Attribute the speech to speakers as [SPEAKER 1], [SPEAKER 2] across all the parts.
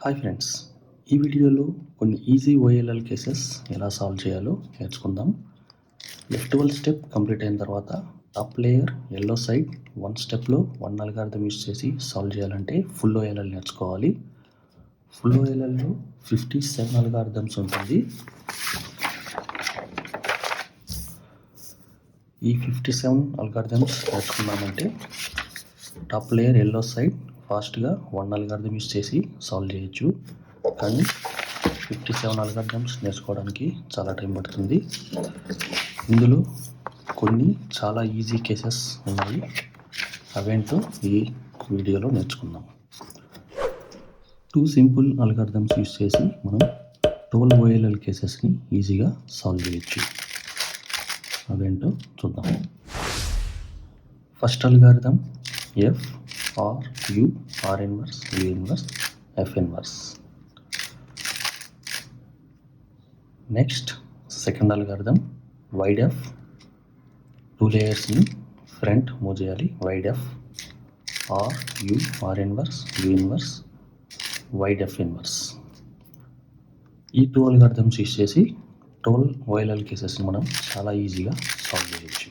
[SPEAKER 1] Hi friends, ఈ వీడియోలో కొన్ని ఈజీ OLL కేసెస్ ఎలా సాల్వ్ చేయాలో నేర్చుకుందాం. లెఫ్ట్ స్టెప్ కంప్లీట్ అయిన తర్వాత టాప్ లేయర్ ఎల్లో సైడ్ 1 స్టెప్లో 1 అల్గారిథం యూస్ చేసి సాల్వ్ చేయాలంటే ఫుల్ OLL నేర్చుకోవాలి. ఫుల్ OLLలో 57 అల్గారిథమ్స్ ఉంటుంది. ఈ 57 అల్గారిథమ్స్ నేర్చుకున్నామంటే టాప్ లేయర్ ఎల్లో సైడ్ ఫాస్ట్గా 1 అల్గారిథం యూస్ చేసి సాల్వ్ చేయొచ్చు. కానీ 57 అల్గారిథమ్స్ నేర్చుకోవడానికి చాలా టైం పడుతుంది. ఇందులో కొన్ని చాలా ఈజీ కేసెస్ ఉన్నాయి. అవేంటో ఈ వీడియోలో నేర్చుకుందాం. 2 సింపుల్ అల్గారిథమ్స్ యూస్ చేసి మనం 12 OLL కేసెస్ని ఈజీగా సాల్వ్ చేయొచ్చు. అవేంటో చూద్దాం. First algorithm F R U R inverse U inverse F inverse. Next second algorithm wide F 2 లేయర్స్ని ఫ్రంట్ మూవ్ చేయాలి. Wide F R U R inverse U inverse wide F inverse. ఈ 2 algorithms use చేసి 12 OLL కేసెస్ని మనం చాలా ఈజీగా solve చేయొచ్చు.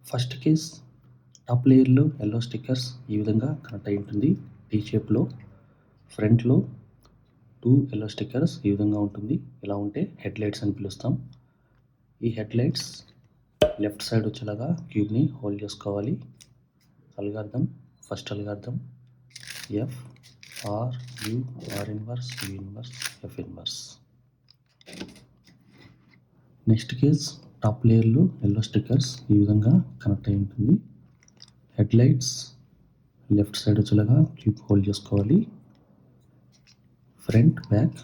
[SPEAKER 1] First case top లేయర్లో yellow stickers ఈ విధంగా కనెక్ట్ అయి ఉంటుంది. టీ షేప్లో ఫ్రంట్లో 2 ఎల్లో స్టిక్కర్స్ ఈ విధంగా ఉంటుంది. ఇలా ఉంటే హెడ్ లైట్స్ అని పిలుస్తాం. ఈ హెడ్ లైట్స్ లెఫ్ట్ సైడ్ వచ్చేలాగా క్యూబ్ని హోల్డ్ చేసుకోవాలి. Algorithm first algorithm F R U R inverse U inverse F inverse. Next case top లేయర్లో ఎల్లో స్టిక్కర్స్ ఈ విధంగా కనెక్ట్ అయి ఉంటుంది. హెడ్ లైట్స్ లెఫ్ట్ సైడ్ వచ్చేలాగా క్యూబ్ హోల్డ్ చేసుకోవాలి. ఫ్రంట్ బ్యాక్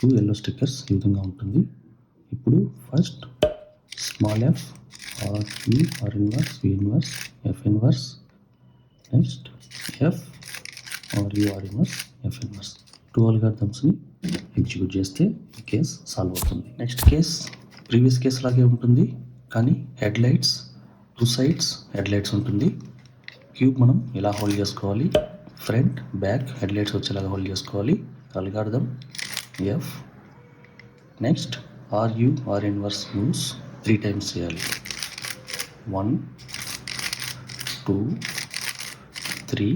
[SPEAKER 1] 2 ఎల్లో స్టిక్కర్స్ ఈ విధంగా ఉంటుంది. ఇప్పుడు first small F R U R inverse U inverse F inverse. Next F R U R inverse F inverse. 2 అల్గారిథమ్స్ని ఎగ్జిక్యూట్ చేస్తే ఈ కేస్ సాల్వ్ అవుతుంది. నెక్స్ట్ కేస్ ప్రీవియస్ కేస్ లాగే ఉంటుంది, కానీ headlights 2 sides headlights ఉంటుంది. Cube మనం ఇలా హోల్డ్ చేసుకోవాలి. ఫ్రంట్ బ్యాక్ హెడ్ లైట్స్ వచ్చేలాగా హోల్డ్ చేసుకోవాలి. Algorithm F. Next R U R inverse moves 3 times చేయాలి. 1 2 3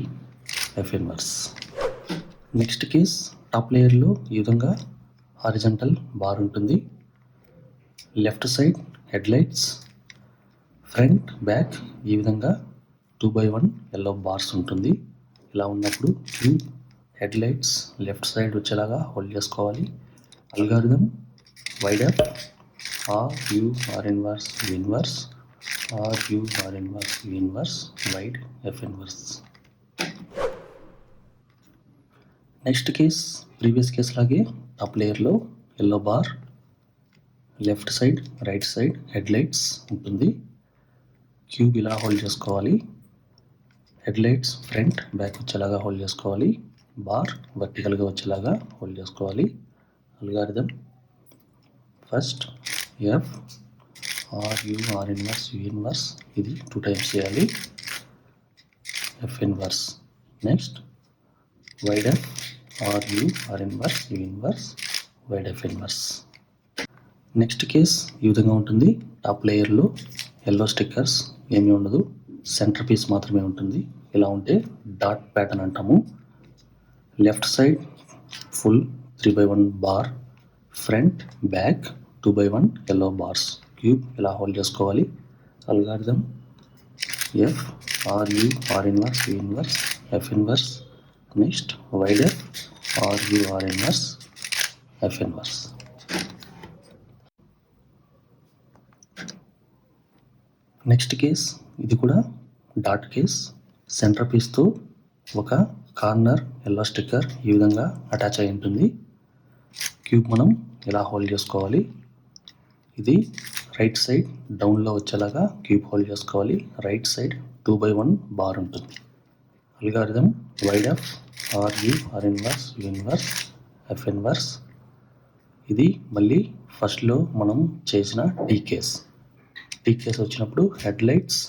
[SPEAKER 1] F inverse. Next case top లేయర్లో ఈ విధంగా హారిజంటల్ బార్ ఉంటుంది. Left side headlights front back ఈ విధంగా 2/1 ఎల్లో బార్స్ ఉంటుంది. ఇలా ఉన్నప్పుడు cube head lights left side వచ్చేలాగా హోల్డ్ చేసుకోవాలి. Algorithm wide F R U R inverse U inverse R U R inverse U inverse wide F inverse. Next case previous case లాగే top లేయర్లో yellow bar left side right side headlights ఉంటుంది. Cube ఇలా hold చేసుకోవాలి. Headlights front back వచ్చేలాగా hold చేసుకోవాలి. Bar వర్టికల్గా వచ్చేలాగా hold చేసుకోవాలి. Algorithm first F R U R inverse U inverse, ఇది 2 టైమ్స్ చేయాలి. F inverse. Next wide F R U R inverse U inverse wide F inverse. Next case ఈ విధంగా ఉంటుంది. టాప్ లేయర్లో ఎల్లో స్టిక్కర్స్ ఏమీ ఉండదు, సెంటర్ పీస్ మాత్రమే ఉంటుంది. ఇలా ఉంటే డాట్ ప్యాటర్న్ అంటాము. Left side full 3/1 bar, front back 2/1 yellow bars. Cube ఇలా హోల్డ్ చేసుకోవాలి. Algorithm F R U R inverse U inverse F inverse. Next wide F R U R inverse F inverse. Next case ఇది కూడా dot case. Centre పీస్తో ఒక corner yellow sticker ఈ విధంగా attach అయి ఉంటుంది. Cube మనం ఇలా హోల్డ్ చేసుకోవాలి. ఇది రైట్ సైడ్ డౌన్లో వచ్చేలాగా క్యూబ్ హోల్డ్ చేసుకోవాలి. రైట్ సైడ్ 2/1 బార్ ఉంటుంది. Algorithm wide F R U R inverse U inverse F inverse. ఇది మళ్ళీ ఫస్ట్లో మనం చేసిన టీ కేస్ వచ్చినప్పుడు హెడ్ లైట్స్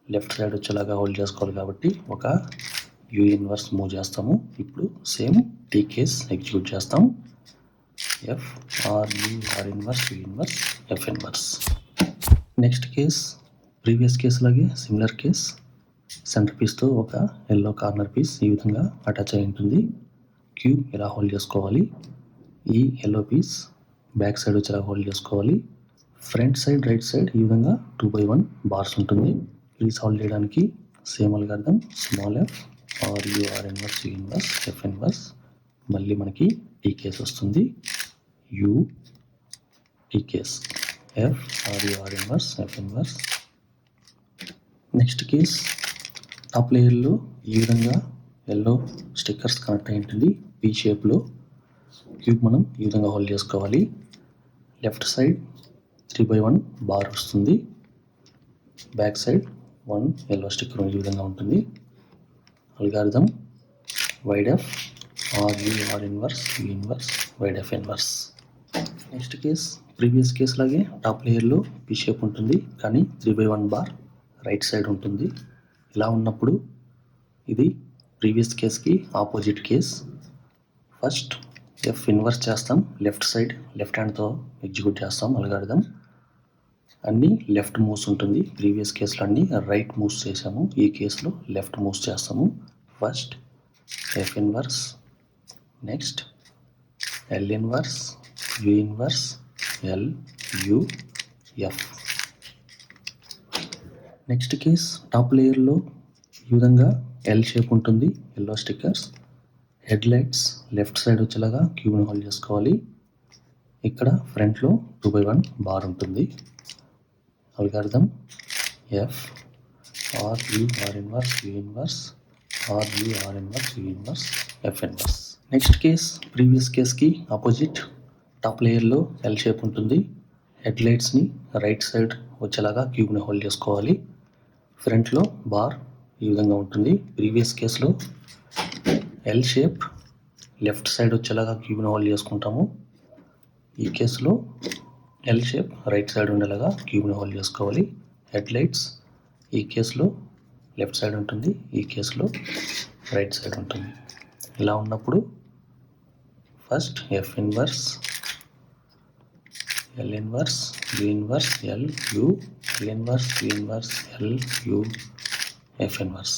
[SPEAKER 1] లెఫ్ట్ సైడ్ వచ్చేలాగా హోల్డ్ చేసుకోవాలి. కాబట్టి ఒక యూ ఇన్వర్స్ మూవ్ చేస్తాము. ఇప్పుడు సేమ్ టీ కేస్ ఎగ్జిక్యూట్ చేస్తాం. F R U R inverse U inverse F inverse. Next case previous case లాగే సిమిలర్ కేస్. సెంటర్ పీస్తో ఒక ఎల్లో కార్నర్ పీస్ ఈ విధంగా అటాచ్ అయి ఉంటుంది. క్యూబ్ ఇలా హోల్డ్ చేసుకోవాలి. ఈ ఎల్లో పీస్ బ్యాక్ సైడ్ వచ్చి ఇలా హోల్డ్ చేసుకోవాలి. ఫ్రంట్ సైడ్ రైట్ సైడ్ ఈ విధంగా 2/1 బార్స్ ఉంటుంది. ప్లీజ్ హోల్డ్ చేయడానికి same algorithm small F R U R inverse U inverse F inverse. మళ్ళీ మనకి టీ కేస్ వస్తుంది. U T case F R U R inverse F inverse. Next case top లేయర్లో ఈ విధంగా ఎల్లో స్టిక్కర్స్ కనెక్ట్ అయి ఉంటుంది. P షేప్లో cube మనం ఈ విధంగా హోల్డ్ చేసుకోవాలి. లెఫ్ట్ సైడ్ 3/1 బార్ వస్తుంది. బ్యాక్ సైడ్ 1 ఎల్లో స్టిక్కర్ ఈ విధంగా ఉంటుంది. Algorithm wide F R U R inverse U inverse wide F inverse. Next case previous case లాగే టాప్ లేయర్లో పీ షేప్ ఉంటుంది, కానీ 3/1 బార్ రైట్ సైడ్ ఉంటుంది. ఇలా ఉన్నప్పుడు ఇది ప్రీవియస్ కేస్కి opposite case. First F inverse చేస్తాం. లెఫ్ట్ సైడ్ లెఫ్ట్ హ్యాండ్తో ఎగ్జిక్యూట్ చేస్తాం అల్గారిథం. అన్నీ లెఫ్ట్ మూవ్స్ ఉంటుంది. ప్రీవియస్ కేసులో అన్నీ రైట్ మూవ్స్ చేసాము. ఈ కేసులో లెఫ్ట్ మూవ్స్ చేస్తాము. First F inverse, next L inverse, U inverse, L U F. Next case top లేయర్లో ఈ విధంగా ఎల్ షేప్ ఉంటుంది. Yellow stickers. Head lights left side వచ్చేలాగా క్యూబ్ని హోల్డ్ చేసుకోవాలి. ఇక్కడ ఫ్రంట్లో 2/1 బార్ ఉంటుంది. Algorithm F R U R inverse U inverse R U R inverse U inverse F inverse. Next case previous కేస్కి ఆపోజిట్. టాప్ లేయర్లో L shape ఉంటుంది. Head లైట్స్ని రైట్ సైడ్ వచ్చేలాగా క్యూబ్ని హోల్డ్ చేసుకోవాలి. ఫ్రంట్లో బార్ ఈ విధంగా ఉంటుంది. ప్రీవియస్ కేసులో ఎల్ షేప్ లెఫ్ట్ సైడ్ వచ్చేలాగా క్యూబ్ని హోల్డ్ చేసుకుంటాము. ఈ కేసులో ఎల్ షేప్ రైట్ సైడ్ ఉండేలాగా క్యూబ్ని హోల్డ్ చేసుకోవాలి. హెడ్ లైట్స్ ఈ కేసులో లెఫ్ట్ సైడ్ ఉంటుంది, ఈ కేసులో రైట్ సైడ్ ఉంటుంది. ఇలా ఉన్నప్పుడు first F inverse, L inverse, U inverse, L you, L inverse, U inverse, L U, F inverse.